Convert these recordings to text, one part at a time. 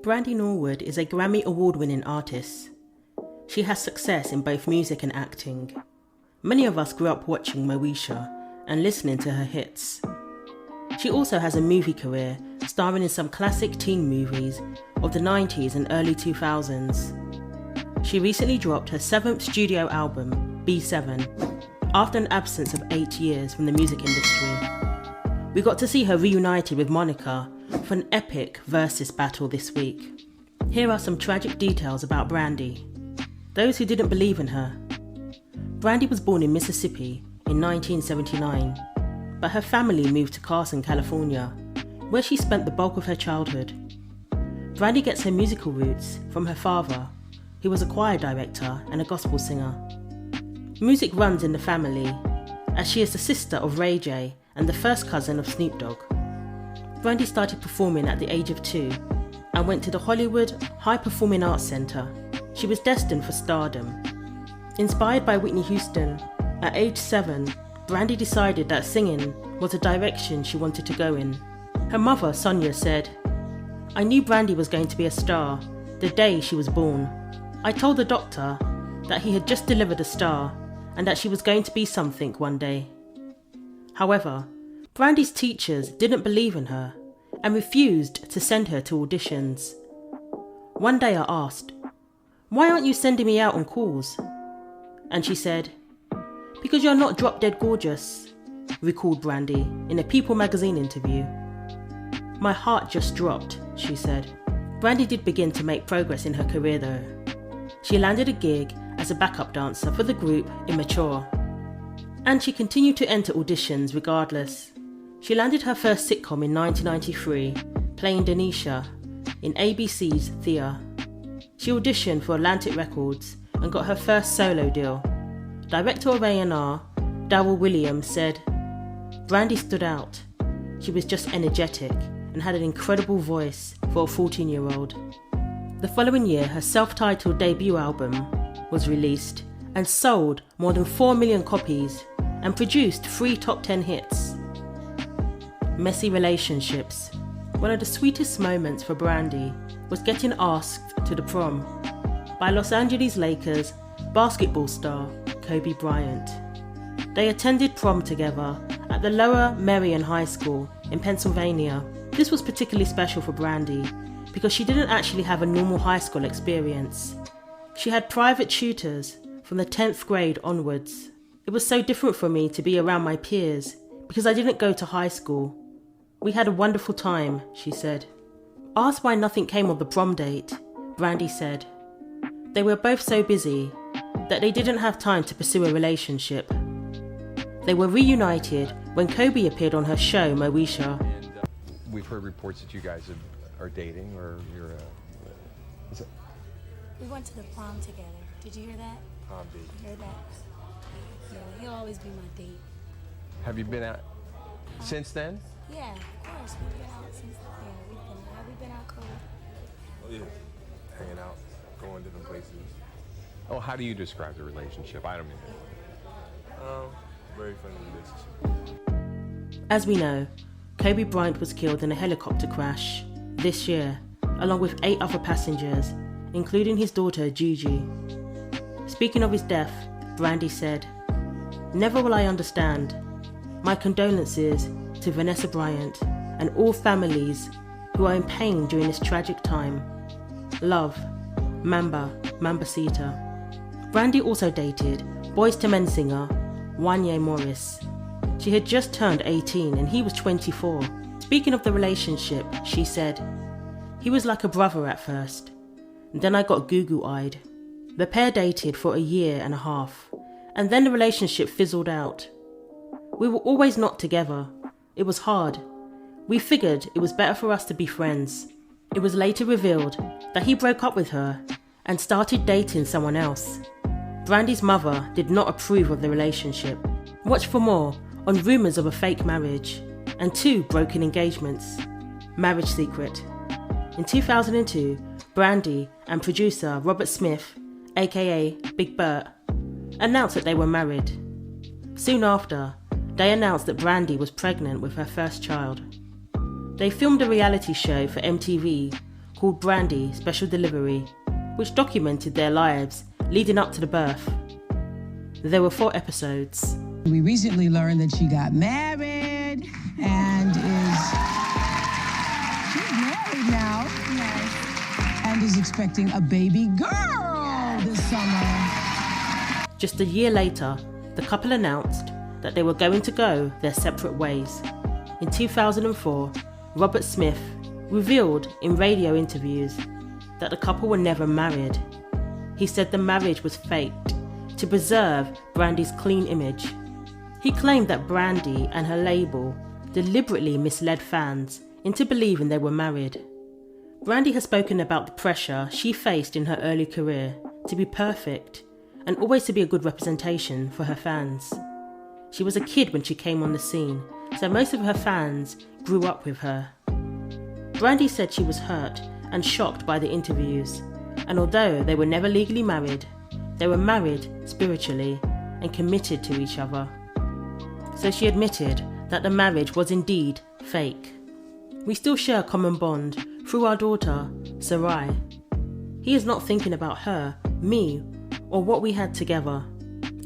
Brandy Norwood is a Grammy award-winning artist. She has success in both music and acting. Many of us grew up watching Moesha and listening to her hits. She also has a movie career, starring in some classic teen movies of the 90s and early 2000s. She recently dropped her 7th studio album, B7, after an absence of 8 years from the music industry. We got to see her reunited with Monica for an epic Verzuz battle this week. Here are some tragic details about Brandy. Those who didn't believe in her. Brandy was born in Mississippi in 1979, but her family moved to Carson, California, where she spent the bulk of her childhood. Brandy gets her musical roots from her father, who was a choir director and a gospel singer. Music runs in the family, as she is the sister of Ray J and the first cousin of Snoop Dogg. Brandy started performing at the age of 2 and went to the Hollywood High Performing Arts Center. She was destined for stardom. Inspired by Whitney Houston, at age 7, Brandy decided that singing was a direction she wanted to go in. Her mother, Sonia, said, "I knew Brandy was going to be a star the day she was born. I told the doctor that he had just delivered a star and that she was going to be something one day." However, Brandy's teachers didn't believe in her and refused to send her to auditions. One day I asked, "Why aren't you sending me out on calls?" And she said, "Because you're not drop dead gorgeous," recalled Brandy in a People magazine interview. "My heart just dropped," she said. Brandy did begin to make progress in her career though. She landed a gig as a backup dancer for the group Immature. And she continued to enter auditions regardless. She landed her first sitcom in 1993, playing Denisha in ABC's Thea. She auditioned for Atlantic Records and got her first solo deal. Director of A&R, Darryl Williams, said, "Brandy stood out. She was just energetic and had an incredible voice for a 14-year-old. The following year, her self-titled debut album was released and sold more than 4 million copies and produced 3 top 10 hits. Messy relationships. One of the sweetest moments for Brandy was getting asked to the prom by Los Angeles Lakers basketball star Kobe Bryant. They attended prom together at the Lower Merion High School in Pennsylvania. This was particularly special for Brandy because she didn't actually have a normal high school experience. She had private tutors from the 10th grade onwards. It was so different for me to be around my peers because I didn't go to high school. We had a wonderful time," she said. Asked why nothing came of the prom date, Brandy said, "They were both so busy that they didn't have time to pursue a relationship." They were reunited when Kobe appeared on her show, Moesha. We've heard reports that you guys are dating, or you're is it? We went to the prom together. Did you hear that? Prom date. You heard that? Yeah, he'll always be my date. Have you been out since then? Yeah, of course. We've been out since, have we been out cold? Oh yeah, hanging out, going different places. Oh, how do you describe the relationship? I don't mean Very friendly relationship. As we know, Kobe Bryant was killed in a helicopter crash this year, along with 8 other passengers, including his daughter Gigi. Speaking of his death, Brandy said, "Never will I understand. My condolences to Vanessa Bryant and all families who are in pain during this tragic time. Love, Mambasita." Brandy also dated Boyz II Men singer Wanya Morris. She had just turned 18 and he was 24. Speaking of the relationship, she said, "He was like a brother at first, and then I got goo-goo-eyed." The pair dated for a year and a half, and then the relationship fizzled out. "We were always not together. It was hard. We figured it was better for us to be friends." It was later revealed that he broke up with her and started dating someone else. Brandy's mother did not approve of the relationship. Watch for more on rumours of a fake marriage and 2 broken engagements. Marriage secret. In 2002, Brandy and producer Robert Smith, aka Big Bert, announced that they were married. Soon after, they announced that Brandy was pregnant with her first child. They filmed a reality show for MTV called Brandy Special Delivery, which documented their lives leading up to the birth. There were 4 episodes. We recently learned that she got married and she's married now. Yes. And is expecting a baby girl this summer. Just a year later, the couple announced that they were going to go their separate ways. In 2004, Robert Smith revealed in radio interviews that the couple were never married. He said the marriage was faked to preserve Brandy's clean image. He claimed that Brandy and her label deliberately misled fans into believing they were married. Brandy has spoken about the pressure she faced in her early career to be perfect and always to be a good representation for her fans. She was a kid when she came on the scene, so most of her fans grew up with her. Brandy said she was hurt and shocked by the interviews, and although they were never legally married, they were married spiritually and committed to each other. So she admitted that the marriage was indeed fake. We still share a common bond through our daughter, Ciara. He is not thinking about her, me, or what we had together.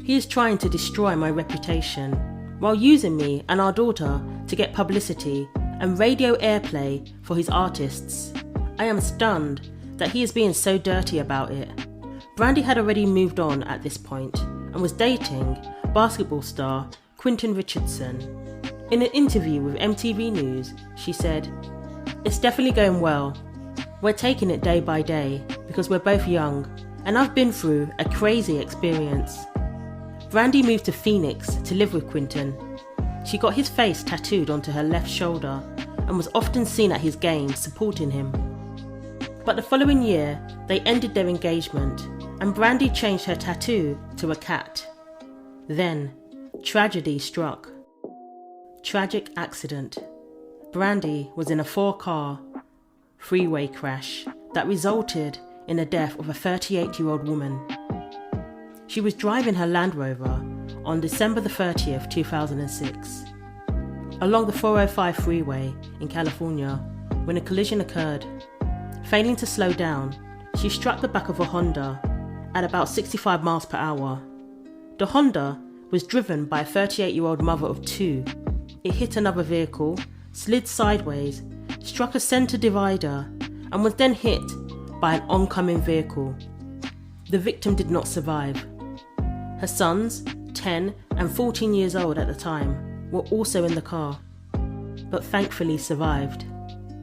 He is trying to destroy my reputation while using me and our daughter to get publicity and radio airplay for his artists. I am stunned that he is being so dirty about it. Brandy had already moved on at this point and was dating basketball star Quentin Richardson. In an interview with MTV News, she said, "It's definitely going well. We're taking it day by day because we're both young and I've been through a crazy experience." Brandy moved to Phoenix to live with Quentin. She got his face tattooed onto her left shoulder and was often seen at his games supporting him. But the following year, they ended their engagement and Brandy changed her tattoo to a cat. Then, tragedy struck. Tragic accident. Brandy was in a 4-car freeway crash that resulted in the death of a 38-year-old woman. She was driving her Land Rover on December the 30th, 2006, along the 405 freeway in California when a collision occurred. Failing to slow down, she struck the back of a Honda at about 65 miles per hour. The Honda was driven by a 38-year-old mother of 2. It hit another vehicle, slid sideways, struck a centre divider, and was then hit by an oncoming vehicle. The victim did not survive. Her sons, 10 and 14 years old at the time, were also in the car, but thankfully survived.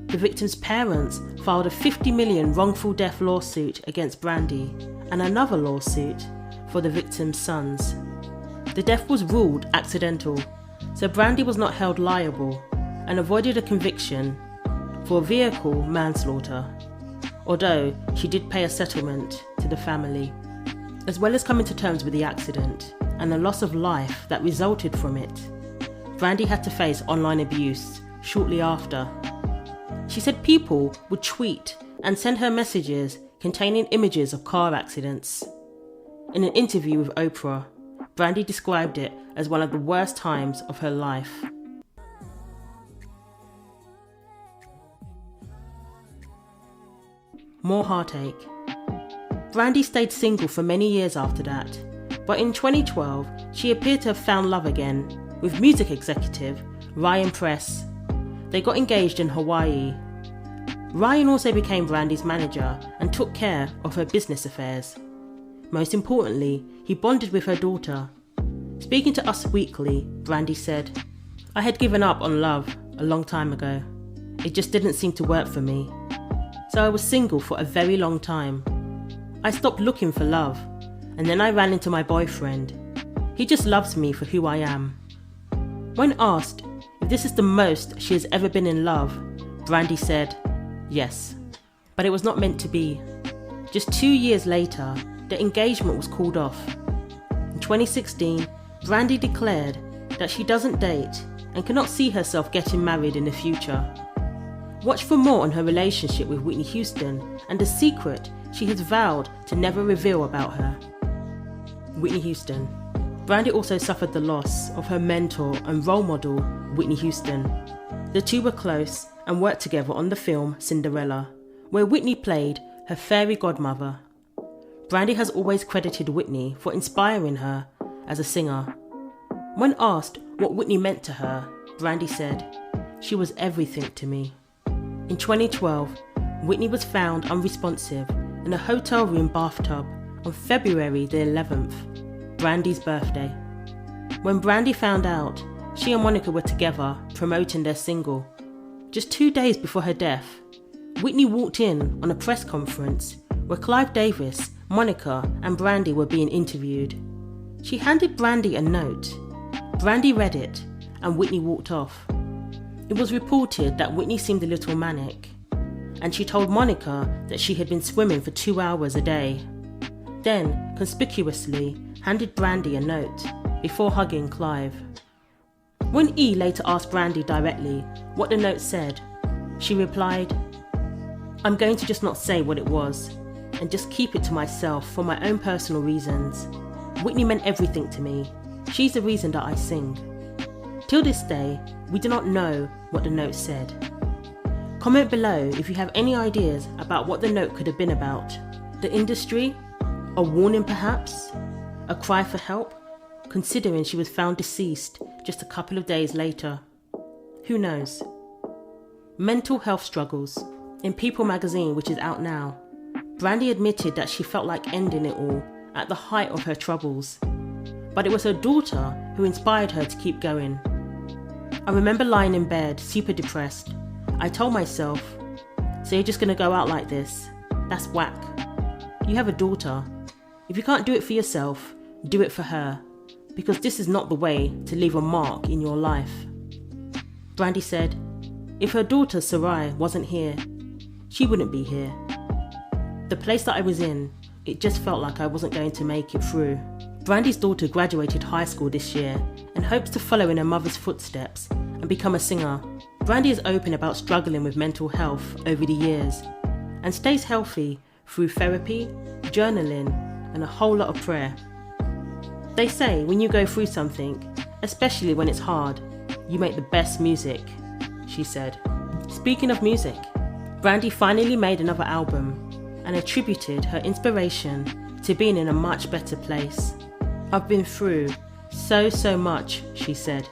The victim's parents filed a $50 million wrongful death lawsuit against Brandy and another lawsuit for the victim's sons. The death was ruled accidental, so Brandy was not held liable and avoided a conviction for vehicle manslaughter, although she did pay a settlement to the family. As well as coming to terms with the accident and the loss of life that resulted from it, Brandy had to face online abuse shortly after. She said people would tweet and send her messages containing images of car accidents. In an interview with Oprah, Brandy described it as one of the worst times of her life. More heartache. Brandy stayed single for many years after that, but in 2012 she appeared to have found love again with music executive Ryan Press. They got engaged in Hawaii. Ryan also became Brandy's manager and took care of her business affairs. Most importantly, he bonded with her daughter. Speaking to Us Weekly, Brandy said, "I had given up on love a long time ago. It just didn't seem to work for me. So I was single for a very long time. I stopped looking for love, and then I ran into my boyfriend. He just loves me for who I am." When asked if this is the most she has ever been in love, Brandy said, "Yes, but it was not meant to be." Just 2 years later, the engagement was called off. In 2016, Brandy declared that she doesn't date and cannot see herself getting married in the future. Watch for more on her relationship with Whitney Houston and the secret she has vowed to never reveal about her. Whitney Houston. Brandy also suffered the loss of her mentor and role model, Whitney Houston. The two were close and worked together on the film Cinderella, where Whitney played her fairy godmother. Brandy has always credited Whitney for inspiring her as a singer. When asked what Whitney meant to her, Brandy said, "She was everything to me." In 2012, Whitney was found unresponsive in a hotel room bathtub on February the 11th, Brandy's birthday. When Brandy found out, she and Monica were together promoting their single. Just 2 days before her death, Whitney walked in on a press conference where Clive Davis, Monica and Brandy were being interviewed. She handed Brandy a note. Brandy read it and Whitney walked off. It was reported that Whitney seemed a little manic, and she told Monica that she had been swimming for 2 hours a day. Then, conspicuously, handed Brandy a note before hugging Clive. When E later asked Brandy directly what the note said, she replied, "I'm going to just not say what it was and just keep it to myself for my own personal reasons. Whitney meant everything to me. She's the reason that I sing." Till this day, we do not know what the note said. Comment below if you have any ideas about what the note could have been about. The industry? A warning perhaps? A cry for help? Considering she was found deceased just a couple of days later. Who knows? Mental health struggles. In People magazine, which is out now, Brandy admitted that she felt like ending it all at the height of her troubles. But it was her daughter who inspired her to keep going. "I remember lying in bed, super depressed. I told myself, so you're just gonna go out like this? That's whack. You have a daughter. If you can't do it for yourself, do it for her. Because this is not the way to leave a mark in your life." Brandy said, if her daughter Ciara wasn't here, she wouldn't be here. The place that I was in, it just felt like I wasn't going to make it through. Brandy's daughter graduated high school this year and hopes to follow in her mother's footsteps and become a singer. Brandy is open about struggling with mental health over the years and stays healthy through therapy, journaling, and a whole lot of prayer. They say when you go through something, especially when it's hard, you make the best music, she said. Speaking of music, Brandy finally made another album and attributed her inspiration to being in a much better place. "I've been through so much," she said,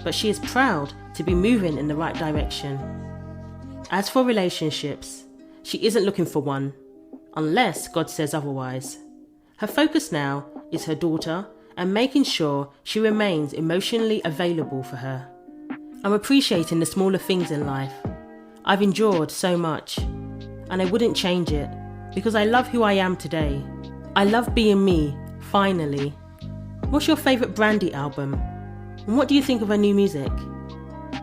but she is proud to be moving in the right direction. As for relationships, she isn't looking for one, unless God says otherwise. Her focus now is her daughter and making sure she remains emotionally available for her. "I'm appreciating the smaller things in life. I've endured so much, and I wouldn't change it because I love who I am today. I love being me, finally." What's your favourite Brandy album? And what do you think of her new music?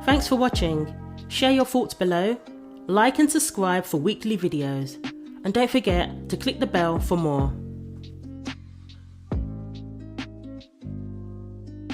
Thanks for watching. Share your thoughts below, like and subscribe for weekly videos, and don't forget to click the bell for more.